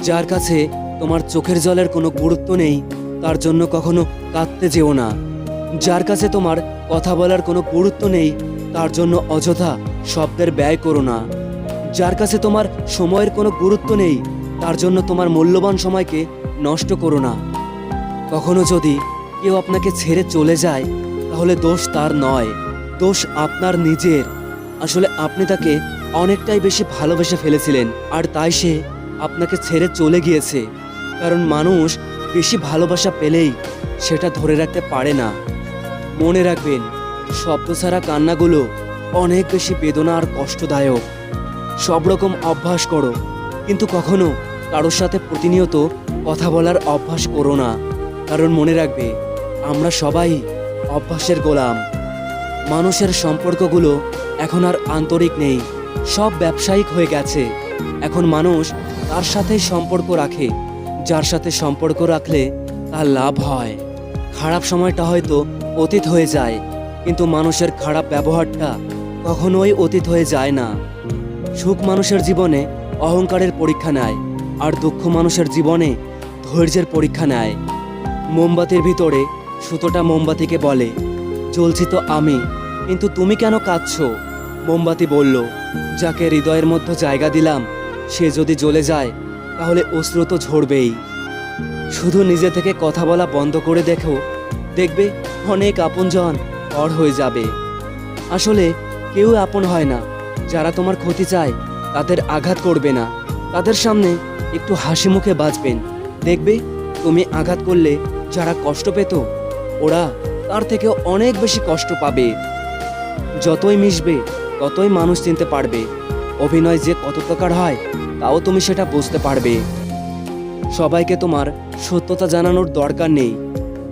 যার কাছে তোমার চোখের জলের কোনো গুরুত্ব নেই তার জন্য কখনো কাঁদতে যেও না। যার কাছে তোমার কথা বলার কোনো গুরুত্ব নেই তার জন্য অযথা শব্দের ব্যয় করো না। যার কাছে তোমার সময়ের কোনো গুরুত্ব নেই তার জন্য তোমার মূল্যবান সময়কে নষ্ট করো না। কখনো যদি কেউ আপনাকে ছেড়ে চলে যায় তাহলে দোষ তার নয়, দোষ আপনার নিজের। আসলে আপনি তাকে অনেকটাই বেশি ভালোবেসে ফেলেছিলেন আর তাই সে আপনাকে ছেড়ে চলে গিয়েছে। কারণ মানুষ বেশি ভালোবাসা পেলেই সেটা ধরে রাখতে পারে না। মনে রাখবেন, শব্দ ছাড়া কান্নাগুলো অনেক বেশি বেদনা আর কষ্টদায়ক। সব রকম অভ্যাস করো, কিন্তু কখনো কারোর সাথে প্রতিনিয়ত কথা বলার অভ্যাস করো না। কারণ মনে রাখবে, আমরা সবাই অভ্যাসের গোলাম। মানুষের সম্পর্কগুলো এখন আর আন্তরিক নেই, সব ব্যবসায়িক হয়ে গেছে। এখন মানুষ তার সাথেই সম্পর্ক রাখে যার সাথে সম্পর্ক রাখলে তার লাভ হয়। খারাপ সময়টা হয়তো অতীত হয়ে যায়, কিন্তু মানুষের খারাপ ব্যবহারটা কখনোই অতীত হয়ে যায় না। সুখ মানুষের জীবনে অহংকারের পরীক্ষা নেয়, আর দুঃখ মানুষের জীবনে ধৈর্যের পরীক্ষা নেয়। মোমবাতির ভিতরে সুতোটা মোমবাতিকে বলে, জ্বলছি তো আমি, কিন্তু তুমি কেন কাঁদছো? মোমবাতি বলল, যাকে হৃদয়ের মধ্যে জায়গা দিলাম সে যদি জ্বলে যায় তাহলে অশ্রু তো ঝরবেই। শুধু নিজে থেকে কথা বলা বন্ধ করে দেখো, দেখবে অনেক আপনজন পর হয়ে যাবে। আসলে কেউ আপন হয় না। যারা তোমার ক্ষতি চায় তাদের আঘাত করবে না, তাদের সামনে একটু হাসি মুখে বাঁচবেন। দেখবে তুমি আঘাত করলে যারা কষ্ট পেত ওরা তার থেকেও অনেক বেশি কষ্ট পাবে। যতই মিশবে ততই মানুষ চিনতে পারবে অভিনয় যে কত প্রকার হয় তাও তুমি সেটা বুঝতে পারবে। সবাইকে তোমার সত্যতা জানানোর দরকার নেই।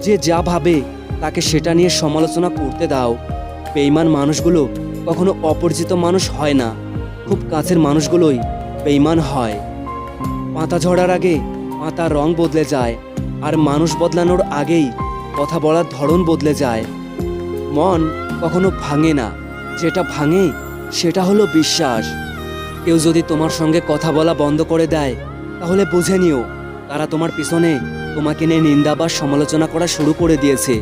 যে যা ভাবে তাকে সেটা নিয়ে সমালোচনা করতে দাও। বেঈমান মানুষগুলো কখনো অপরিচিত মানুষ হয় না, খুব কাছের মানুষগুলোই বেঈমান হয়। পাতা ঝরার আগে পাতার রং বদলে যায়, আর মানুষ বদলানোর আগেই কথা বলার ধরন বদলে যায়। মন কখনো ভাঙে না, যেটা ভাঙে সেটা হলো বিশ্বাস। কেউ যদি তোমার সঙ্গে কথা বলা বন্ধ করে দেয় তাহলে বুঝে নিও তারা তোমার পিছনে তোমাকে নিয়ে নিন্দা বা সমালোচনা করা শুরু করে দিয়েছে।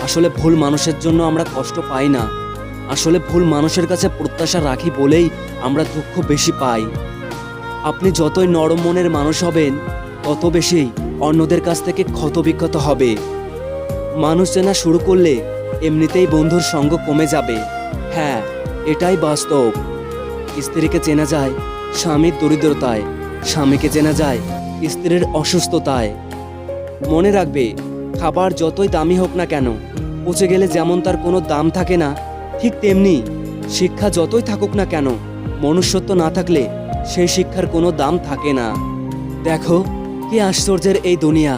আসলে ভুল মানুষের জন্য আমরা কষ্ট পাই না, আসলে ভুল মানুষের কাছে প্রত্যাশা রাখি বলেই আমরা দুঃখ বেশি পাই। আপনি যতই নরম মনের মানুষ হবেন তত বেশি অন্যদের কাছ থেকে ক্ষতবিক্ষত হবে। মানুষ চেনা শুরু করলে এমনিতেই বন্ধুর সঙ্গ কমে যাবে। হ্যাঁ, এটাই বাস্তব। স্ত্রীকে চেনা যায় স্বামীর দরিদ্রতায়, স্বামীকে চেনা যায় স্ত্রীর অসুস্থতায়। মনে রাখবে, খাবার যতই দামি হোক না কেন, পচে গেলে যেমন তার কোনো দাম থাকে না, ঠিক তেমনি শিক্ষা যতই থাকুক না কেন, মনুষ্যত্ব না থাকলে সেই শিক্ষার কোনো দাম থাকে না। দেখো কি আশ্চর্যের এই দুনিয়া।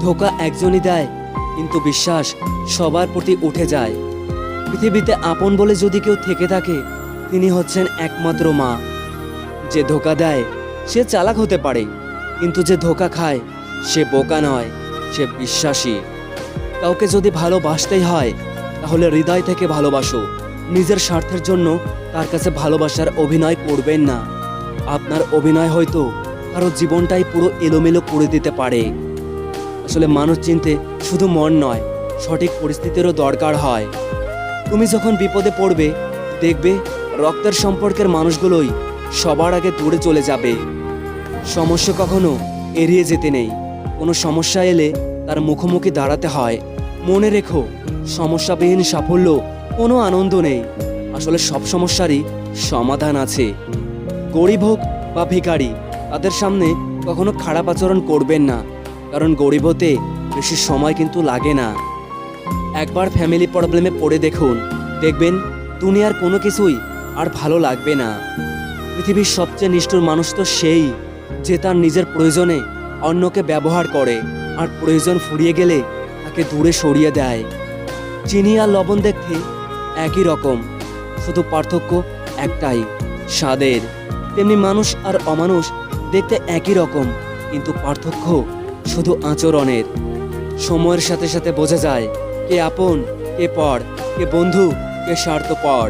ধোঁকা একজনই দেয়, কিন্তু বিশ্বাস সবার প্রতি উঠে যায়। পৃথিবীতে আপন বলে যদি কেউ থেকে থাকে তিনি হচ্ছেন একমাত্র মা। যে ধোঁকা দেয় সে চালাক হতে পারে, কিন্তু যে ধোঁকা খায় সে বোকা নয়, সে বিশ্বাসী। কাউকে যদি ভালোবাসতেই হয় তাহলে হৃদয় থেকে ভালোবাসো। নিজের স্বার্থের জন্য তার কাছে ভালোবাসার অভিনয় করবেন না। আপনার অভিনয় হয়তো কারো জীবনটাই পুরো এলোমেলো করে দিতে পারে। আসলে মানুষ চিনতে শুধু মন নয়, সঠিক পরিস্থিতিরও দরকার হয়। তুমি যখন বিপদে পড়বে দেখবে রক্তের সম্পর্কের মানুষগুলোই সবার আগে দূরে চলে যাবে। সমস্যা কখনো এড়িয়ে যেতে নেই, কোনো সমস্যা এলে তার মুখোমুখি দাঁড়াতে হয়। মনে রেখো, সমস্যাবিহীন সাফল্য কোনো আনন্দ নেই। আসলে সব সমস্যারই সমাধান আছে। গরিব হোক বা ভিখারি, তাদের সামনে কখনো খারাপ আচরণ করবেন না, কারণ গরিব হতে বেশি সময় কিন্তু লাগে না। একবার ফ্যামিলি প্রবলেমে পড়ে দেখুন, দেখবেন দুনিয়ার কোনো কিছুই আর ভালো লাগবে না। পৃথিবীর সবচেয়ে নিষ্ঠুর মানুষ তো সেই যে তার নিজের প্রয়োজনে অন্যকে ব্যবহার করে, আর প্রয়োজন ফুরিয়ে গেলে তাকে দূরে সরিয়ে দেয়। চিনি আর লবণ দেখতে একই রকম, শুধু পার্থক্য একটাই, স্বাদের। তেমনি মানুষ আর অমানুষ দেখতে একই রকম, কিন্তু পার্থক্য শুধু আচরণের। সময়ের সাথে সাথে বোঝা যায় কে আপন, কে পর, কে বন্ধু, কে স্বার্থপর।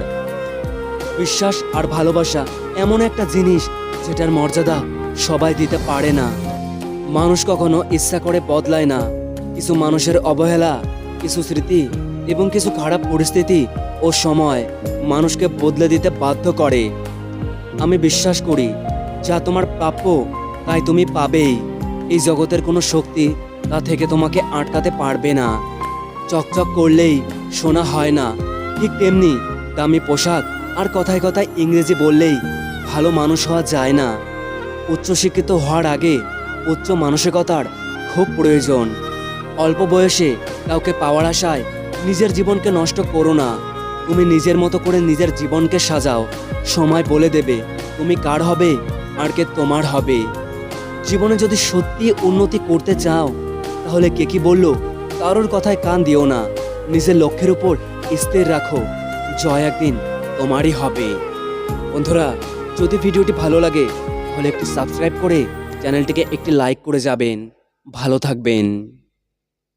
বিশ্বাস আর ভালোবাসা এমন একটা জিনিস যেটার মর্যাদা সবাই দিতে পারে না। মানুষ কখনো ইচ্ছা করে বদলায় না। কিছু মানুষের অবহেলা, কিছু স্মৃতি এবং কিছু খারাপ পরিস্থিতি ও সময় মানুষকে বদলে দিতে বাধ্য করে। আমি বিশ্বাস করি যা তোমার প্রাপ্য তাই তুমি পাবেই। এই জগতের কোনো শক্তি তা থেকে তোমাকে আটকাতে পারবে না। চকচক করলেই সোনা হয় না, ঠিক তেমনি দামি পোশাক আর কথায় কথায় ইংরেজি বললেই ভালো মানুষ হওয়া যায় না। উচ্চশিক্ষিত হওয়ার আগে উচ্চ মানসিকতার খুব প্রয়োজন। অল্প বয়সে কাউকে পাওয়ার আশায় নিজের জীবনকে নষ্ট করো না। তুমি নিজের মতো করে নিজের জীবনকে সাজাও। সময় বলে দেবে তুমি কার হবে আর কে তোমার হবে। জীবনে যদি সত্যি উন্নতি করতে চাও তাহলে কে কি বললো কারোর কথায় কান দিও না। নিজের লক্ষ্যের উপর স্থির রাখো, জয় একদিন তোমারই হবে। বন্ধুরা, যদি ভিডিওটি ভালো লাগে তাহলে একটি সাবস্ক্রাইব করে চ্যানেলটিকে একটি লাইক করে যাবেন। ভালো থাকবেন।